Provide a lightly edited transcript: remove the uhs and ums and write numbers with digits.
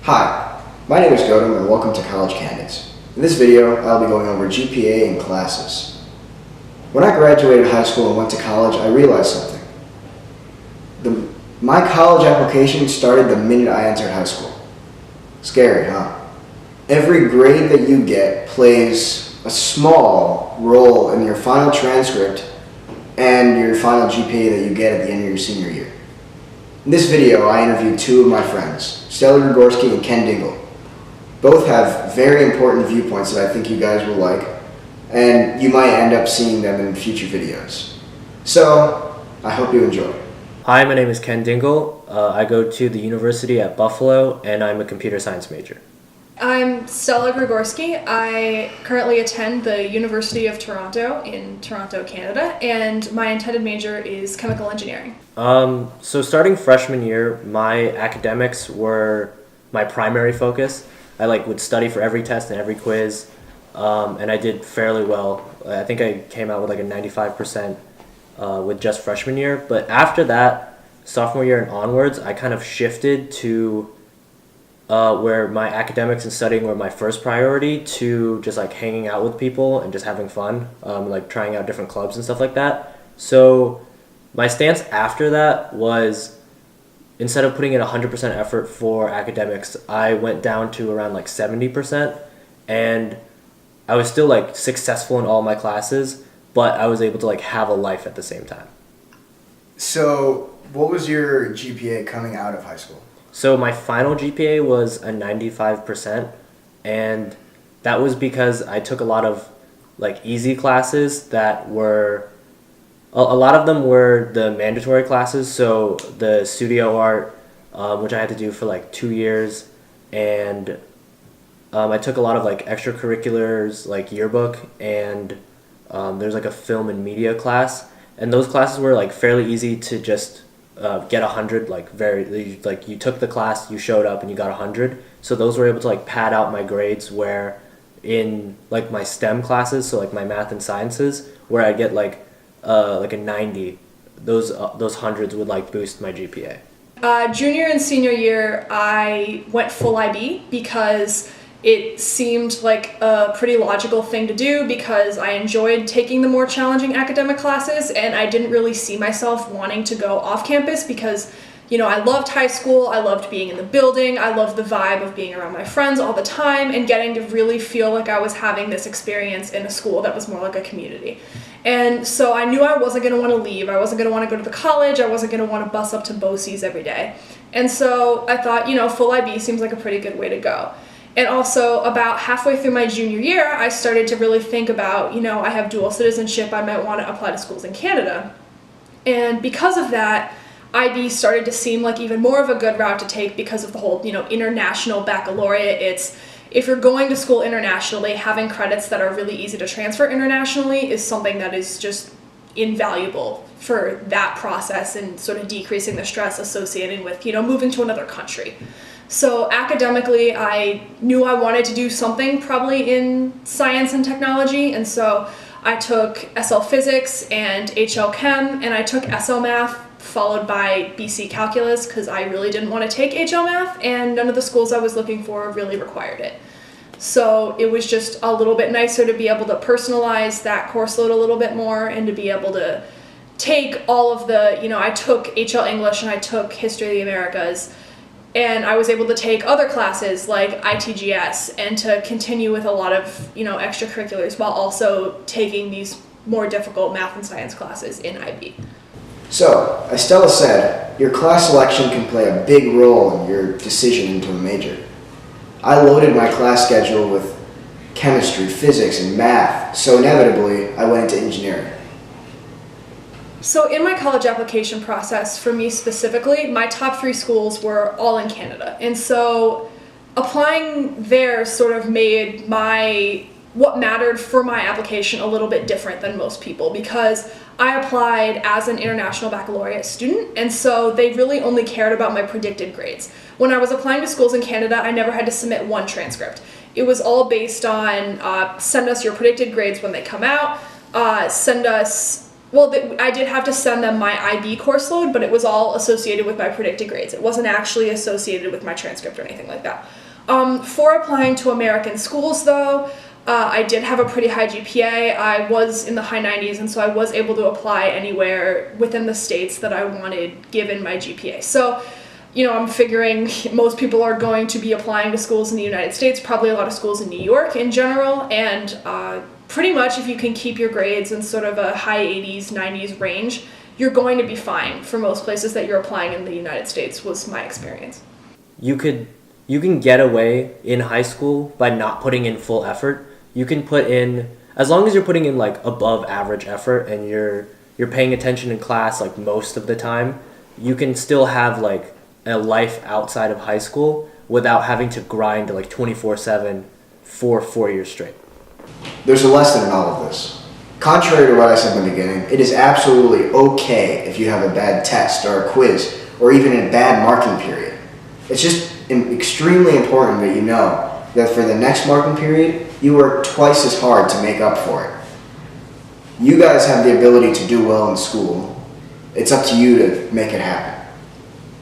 Hi, my name is Gautam and welcome to College Candids. In this video, I'll be going over GPA and classes. When I graduated high school and went to college, I realized something. My college application started the minute I entered high school. Scary, huh? Every grade that you get plays a small role in your final transcript and your final GPA that you get at the end of your senior year. In this video, I interviewed two of my friends, Stella Gregorski and Dingel. Both have very important viewpoints that I think you guys will like, and you might end up seeing them in future videos. So, I hope you enjoy. Hi, my name is Ken Dingel. I go to the University at Buffalo, and I'm a computer science major. I'm Stella Gregorski. I currently attend the University of Toronto in Toronto, Canada, and my intended major is chemical engineering. So starting freshman year, my academics were my primary focus. I would study for every test and every quiz, and I did fairly well. I think I came out with a 95% with just freshman year. But after that, sophomore year and onwards, I kind of shifted to where my academics and studying were my first priority to just hanging out with people and just having fun, trying out different clubs and stuff like that. So my stance after that was, instead of putting in 100% effort for academics, I went down to around 70%, and I was still successful in all my classes, but I was able to have a life at the same time. So, what was your GPA coming out of high school? So my final GPA was a 95%, and that was because I took a lot of easy classes that were, a lot of them were the mandatory classes, so the studio art, which I had to do for 2 years, and I took a lot of extracurriculars yearbook, and there's a film and media class, and those classes were fairly easy to just get 100, you took the class, you showed up, and you got 100. So those were able to pad out my grades, where in my STEM classes, so my math and sciences, where I get a 90, those hundreds would boost my GPA. Junior and senior year, I went full IB because it seemed like a pretty logical thing to do, because I enjoyed taking the more challenging academic classes, and I didn't really see myself wanting to go off campus because, I loved high school, I loved being in the building, I loved the vibe of being around my friends all the time and getting to really feel like I was having this experience in a school that was more like a community. And so I knew I wasn't going to want to leave, I wasn't going to want to go to the college, I wasn't going to want to bus up to BOCES every day. And so I thought, full IB seems like a pretty good way to go. And also, about halfway through my junior year, I started to really think about, I have dual citizenship, I might want to apply to schools in Canada. And because of that, IB started to seem like even more of a good route to take because of the whole, international baccalaureate. If you're going to school internationally, having credits that are really easy to transfer internationally is something that is just invaluable for that process and sort of decreasing the stress associated with, moving to another country. So academically, I knew I wanted to do something probably in science and technology, and so I took SL Physics and HL Chem, and I took SL Math followed by BC Calculus because I really didn't want to take HL Math, and none of the schools I was looking for really required it. So it was just a little bit nicer to be able to personalize that course load a little bit more and to be able to take all of the, I took HL English and I took History of the Americas, and I was able to take other classes like ITGS and to continue with a lot of, extracurriculars while also taking these more difficult math and science classes in IB. So, as Stella said, your class selection can play a big role in your decision into a major. I loaded my class schedule with chemistry, physics, and math, so inevitably I went into engineering. So in my college application process, for me specifically, my top 3 schools were all in Canada. And so applying there sort of made what mattered for my application a little bit different than most people, because I applied as an international baccalaureate student, and so they really only cared about my predicted grades. When I was applying to schools in Canada, I never had to submit one transcript. It was all based on send us your predicted grades when they come out, send us Well, I did have to send them my IB course load, but it was all associated with my predicted grades. It wasn't actually associated with my transcript or anything like that. For applying to American schools, though, I did have a pretty high GPA. I was in the high 90s, and so I was able to apply anywhere within the states that I wanted given my GPA. So, I'm figuring most people are going to be applying to schools in the United States, probably a lot of schools in New York in general, and pretty much if you can keep your grades in sort of a high 80s, 90s range, you're going to be fine for most places that you're applying in the United States, was my experience. You can get away in high school by not putting in full effort. You can put in, as long as you're putting in like above average effort and you're paying attention in class like most of the time, you can still have like a life outside of high school without having to grind like 24/7 for 4 years straight. There's a lesson in all of this. Contrary to what I said in the beginning, it is absolutely okay if you have a bad test or a quiz or even a bad marking period. It's just extremely important that you know that for the next marking period, you work twice as hard to make up for it. You guys have the ability to do well in school. It's up to you to make it happen.